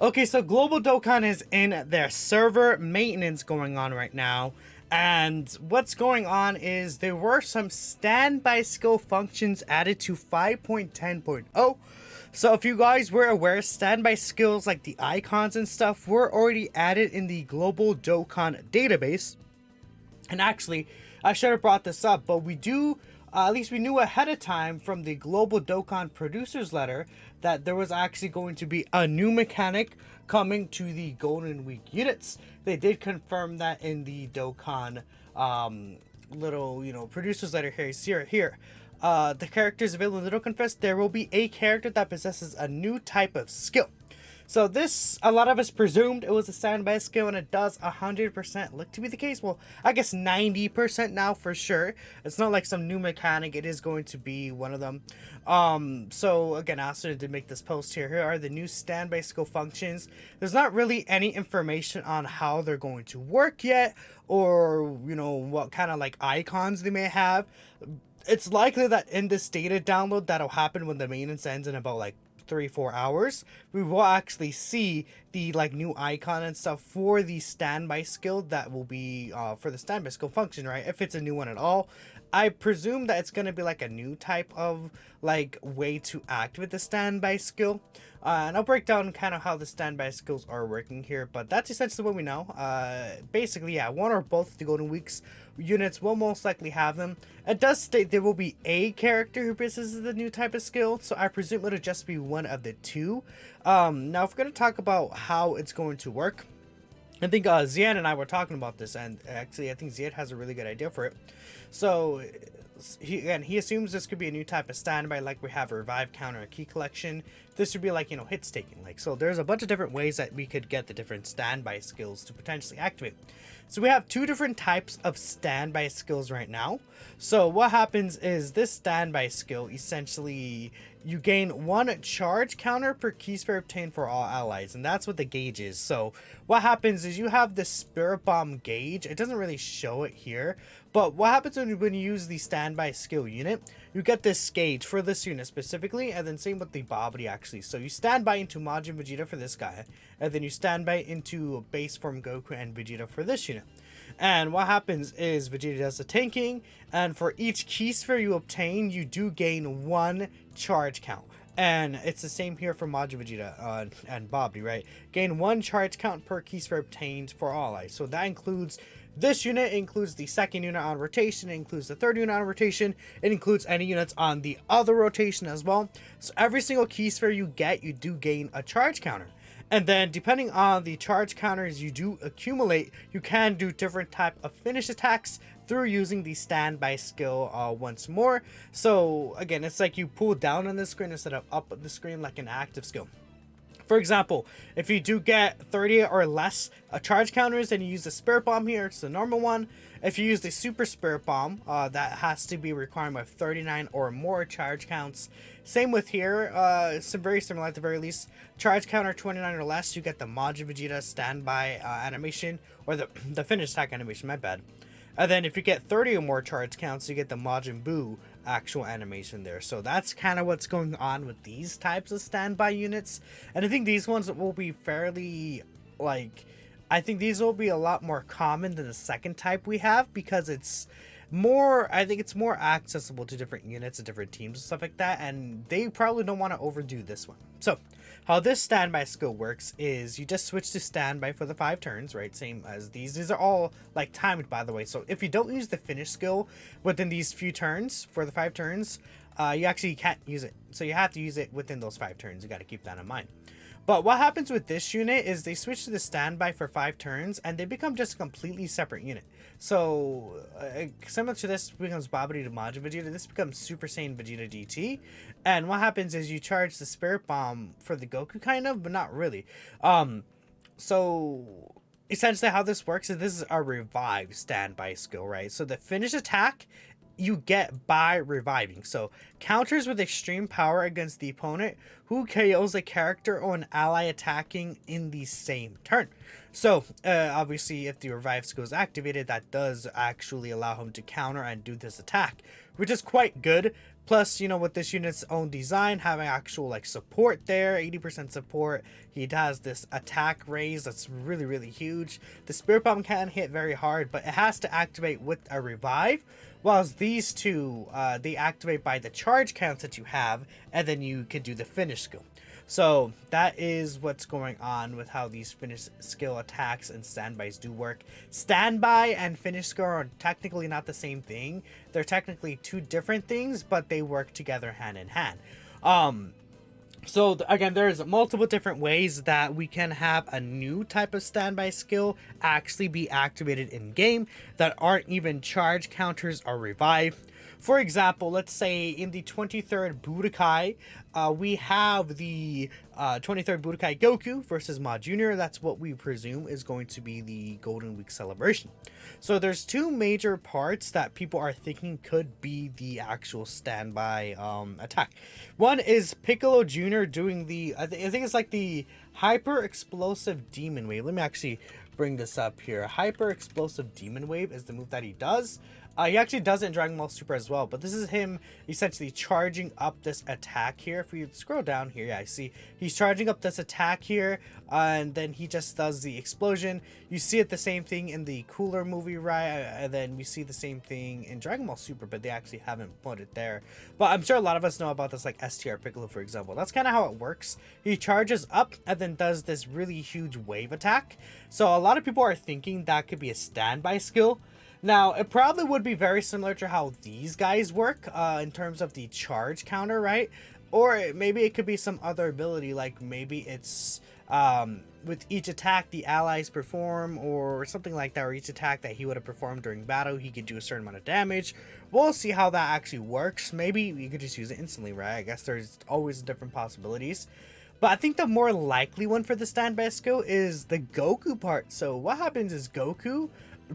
Okay, so Global Dokkan is in their server maintenance going on right now. And what's going on is there were some standby skill functions added to 5.10.0. So if you guys were aware, standby skills like the icons and stuff were already added in the Global Dokkan database. And actually, I should have brought this up, but we do, at least we knew ahead of time from the Global Dokkan Producers Letter that there was actually going to be a new mechanic coming to the Golden Week units. They did confirm that in the Dokkan little, Producers Letter here. The characters available in the Dokkan Fest, there will be a character that possesses a new type of skill. So this, a lot of us presumed it was a standby skill, and it does 100% look to be the case. Well, I guess 90% now for sure. It's not like some new mechanic. It is going to be one of them. So again, Aster did make this post here. Here are the new standby skill functions. There's not really any information on how they're going to work yet, or what kind of like icons they may have. It's likely that in this data download that'll happen when the maintenance ends in about like 3-4 hours, we will actually see the like new icon and stuff for the standby skill that will be for the standby skill function, right? If it's a new one at all, I presume that it's going to be like a new type of like way to activate the standby skill, and I'll break down kind of how the standby skills are working here, but that's essentially what we know. Basically, yeah, one or both of the Golden Weeks units will most likely have them. It does state there will be a character who possesses the new type of skill, so I presume it'll just be one of the two. Now, if we're going to talk about how it's going to work, I think Zian and I were talking about this, and actually I think Zian has a really good idea for it. So he assumes this could be a new type of standby, like we have a revive counter, a key collection. This would be like, hits taking. Like, so there's a bunch of different ways that we could get the different standby skills to potentially activate. So we have two different types of standby skills right now. So what happens is this standby skill, essentially, you gain one charge counter per key sphere obtained for all allies, and that's what the gauge is. So what happens is you have the Spirit Bomb gauge. It doesn't really show it here, but what happens when you use the standby skill unit, you get this gauge for this unit specifically, and then same with the Bobbity actually. So you stand by into Majin Vegeta for this guy, and then you stand by into base form Goku and Vegeta for this unit. And what happens is Vegeta does the tanking, and for each key sphere you obtain, you do gain one charge count. And it's the same here for Majin Vegeta and Bobbity, right? Gain one charge count per key sphere obtained for all allies. So that includes this unit, includes the second unit on rotation, it includes the third unit on rotation, it includes any units on the other rotation as well. So every single key sphere you get, you do gain a charge counter. And then depending on the charge counters you do accumulate, you can do different type of finish attacks through using the standby skill once more. So again, it's like you pull down on the screen instead of up the screen like an active skill. For example, if you do get 30 or less charge counters, then you use the Spirit Bomb here. It's the normal one. If you use the Super Spirit Bomb, that has to be required with 39 or more charge counts. Same with here. It's very similar at the very least. Charge counter 29 or less, you get the Majin Vegeta standby animation, or the finish attack animation, my bad. And then if you get 30 or more charge counts, you get the Majin Buu actual animation there. So that's kind of what's going on with these types of standby units. And I think these ones will be fairly, I think these will be a lot more common than the second type we have, because it's more, I think it's more accessible to different units and different teams and stuff like that, and they probably don't want to overdo this one. So how this standby skill works is you just switch to standby for the 5 turns, right? Same as these are all like timed, by the way. So if you don't use the finish skill within these few turns for the 5 turns, you actually can't use it. So you have to use it within those 5 turns. You got to keep that in mind. But what happens with this unit is they switch to the standby for 5 turns, and they become just a completely separate unit. So similar to this becomes Bobbity to Majin Vegeta, this becomes Super Saiyan Vegeta GT. And what happens is you charge the Spirit Bomb for the Goku, kind of, but not really. So essentially how this works is this is a revive standby skill, right? So the finish attack you get by reviving. So counters with extreme power against the opponent who KOs a character or an ally attacking in the same turn. So obviously if the revive skill is activated, that does actually allow him to counter and do this attack, which is quite good. Plus, you know, with this unit's own design, having actual like support there, 80% support, he has this attack raise that's really, really huge. The Spirit Bomb can hit very hard, but it has to activate with a revive, whilst these two, they activate by the charge counts that you have, and then you can do the finish skill. So that is what's going on with how these finish skill attacks and standbys do work. Standby and finish skill are technically not the same thing. They're technically two different things, but they work together hand in hand. So again, there's multiple different ways that we can have a new type of standby skill actually be activated in game that aren't even charge counters or revive. For example, let's say in the 23rd Budokai, we have the 23rd Budokai Goku versus Ma Jr. That's what we presume is going to be the Golden Week celebration. So there's two major parts that people are thinking could be the actual standby attack. One is Piccolo Jr. doing the, I think it's like the Hyper Explosive Demon Wave. Let me actually bring this up here. Hyper Explosive Demon Wave is the move that he does. He actually does it in Dragon Ball Super as well, but this is him essentially charging up this attack here. If you scroll down here, yeah, I see he's charging up this attack here, and then he just does the explosion. You see it the same thing in the Cooler movie, right? And then we see the same thing in Dragon Ball Super, but they actually haven't put it there. But I'm sure a lot of us know about this, like STR Piccolo, for example. That's kind of how it works. He charges up and then does this really huge wave attack. So a lot of people are thinking that could be a standby skill. Now, it probably would be very similar to how these guys work in terms of the charge counter, right? Or maybe it could be some other ability, like maybe it's with each attack the allies perform or something like that, or each attack that he would have performed during battle, he could do a certain amount of damage. We'll see how that actually works. Maybe you could just use it instantly, right? I guess there's always different possibilities. But I think the more likely one for the standby skill is the Goku part. So what happens is Goku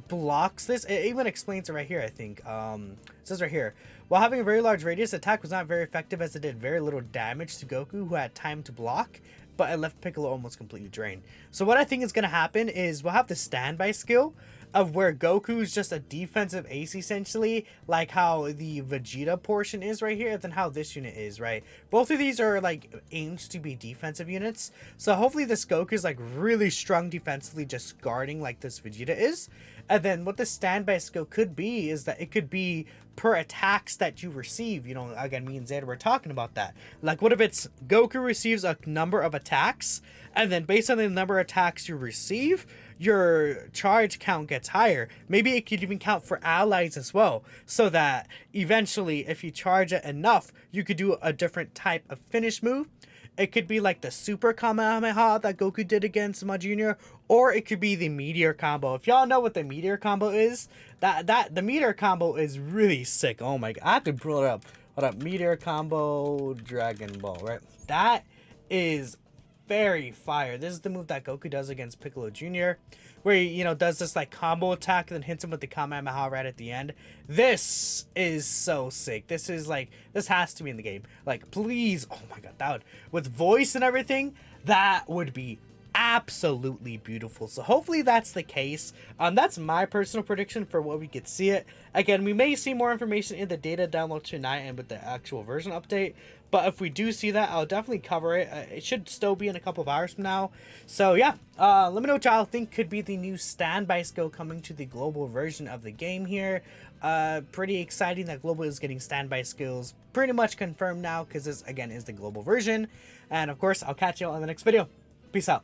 blocks this. It even explains it right here, I think. It says right here, while having a very large radius, attack was not very effective as it did very little damage to Goku, who had time to block, but it left Piccolo almost completely drained. So what I think is going to happen is we'll have the standby skill of where Goku's just a defensive ace, essentially, like how the Vegeta portion is right here, and then how this unit is, right? Both of these are like aimed to be defensive units, so hopefully this Goku is like really strong defensively, just guarding like this Vegeta is. And then what the standby skill could be is that it could be per attacks that you receive. You know, again, me and Zeta were talking about that. Like, what if it's Goku receives a number of attacks, and then based on the number of attacks you receive, your charge count gets higher. Maybe it could even count for allies as well, so that eventually if you charge it enough, you could do a different type of finish move. It could be like the Super Kamehameha that Goku did against Ma Jr., or it could be the Meteor combo. If y'all know what the Meteor combo is, the Meteor combo is really sick. Oh my god, I have to pull it up. Hold up, Meteor combo Dragon Ball, right? That is very fire. This is the move that Goku does against Piccolo Jr., where he, you know, does this like combo attack and then hits him with the Kamehameha right at the end. This is so sick. This is like, this has to be in the game. Like, please, oh my god, that would, with voice and everything, that would be absolutely beautiful. So hopefully that's the case. That's my personal prediction for what we could see it. Again, we may see more information in the data download tonight and with the actual version update, but if we do see that, I'll definitely cover it. It should still be in a couple of hours from now. So yeah, let me know what y'all think could be the new standby skill coming to the global version of the game here. Pretty exciting that global is getting standby skills pretty much confirmed now, because this again is the global version. And of course, I'll catch you all in the next video. Peace out.